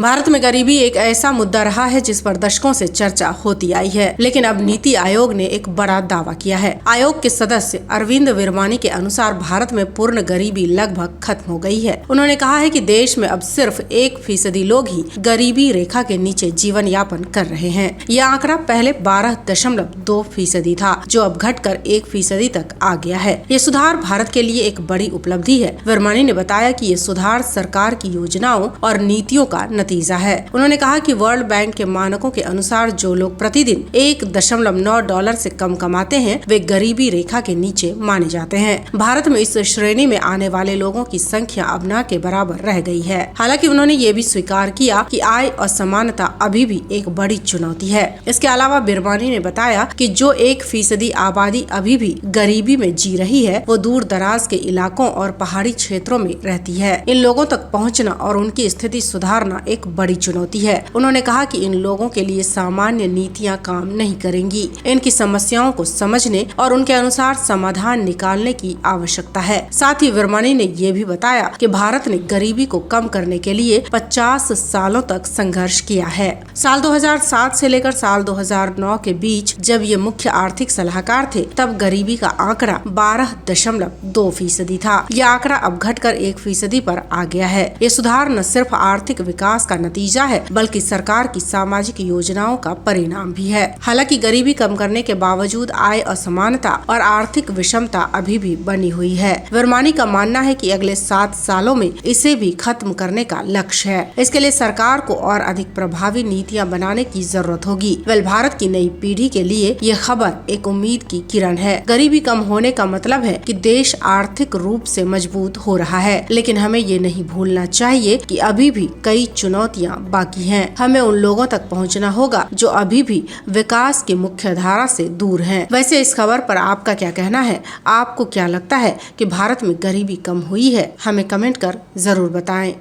भारत में गरीबी एक ऐसा मुद्दा रहा है जिस पर दशकों से चर्चा होती आई है, लेकिन अब नीति आयोग ने एक बड़ा दावा किया है। आयोग के सदस्य अरविंद विरमानी के अनुसार भारत में पूर्ण गरीबी लगभग खत्म हो गई है। उन्होंने कहा है कि देश में अब सिर्फ 1% लोग ही गरीबी रेखा के नीचे जीवन यापन कर रहे हैं। यह आंकड़ा पहले 12.2% था, जो अब घटकर 1% तक आ गया है। ये सुधार भारत के लिए एक बड़ी उपलब्धि है। विरमानी ने बताया कि ये सुधार सरकार की योजनाओं और नीतियों का नतीजा है। उन्होंने कहा कि वर्ल्ड बैंक के मानकों के अनुसार जो लोग प्रतिदिन $1.9 से कम कमाते हैं, वे गरीबी रेखा के नीचे माने जाते हैं। भारत में इस श्रेणी में आने वाले लोगों की संख्या अब न के बराबर रह गई है। हालांकि उन्होंने ये भी स्वीकार किया कि आय असमानता अभी भी एक बड़ी चुनौती है। इसके अलावा बिरमानी ने बताया कि जो 1% आबादी अभी भी गरीबी में जी रही है, वो दूर दराज के इलाकों और पहाड़ी क्षेत्रों में रहती है। इन लोगों तक पहुँचना और उनकी स्थिति सुधारना एक बड़ी चुनौती है। उन्होंने कहा कि इन लोगों के लिए सामान्य नीतियां काम नहीं करेंगी। इनकी समस्याओं को समझने और उनके अनुसार समाधान निकालने की आवश्यकता है। साथ ही विरमानी ने ये भी बताया कि भारत ने गरीबी को कम करने के लिए 50 सालों तक संघर्ष किया है। साल 2007 से लेकर साल 2009 के बीच जब ये मुख्य आर्थिक सलाहकार थे, तब गरीबी का आंकड़ा 12.2% था। यह आंकड़ा अब घटकर 1% पर आ गया है। ये सुधार न सिर्फ आर्थिक विकास का नतीजा है, बल्कि सरकार की सामाजिक योजनाओं का परिणाम भी है। हालांकि गरीबी कम करने के बावजूद आय असमानता और आर्थिक विषमता अभी भी बनी हुई है। विरमानी का मानना है कि अगले 7 सालों में इसे भी खत्म करने का लक्ष्य है। इसके लिए सरकार को और अधिक प्रभावी नीतियां बनाने की जरूरत होगी। भारत की नई पीढ़ी के लिए ये खबर एक उम्मीद की किरण है। गरीबी कम होने का मतलब है कि देश आर्थिक रूप से मजबूत हो रहा है, लेकिन हमें ये नहीं भूलना चाहिए कि अभी भी कई चुनौतियां बाकी हैं। हमें उन लोगों तक पहुंचना होगा जो अभी भी विकास की मुख्य धारा से दूर हैं। वैसे इस खबर पर आपका क्या कहना है? आपको क्या लगता है कि भारत में गरीबी कम हुई है? हमें कमेंट कर जरूर बताएं।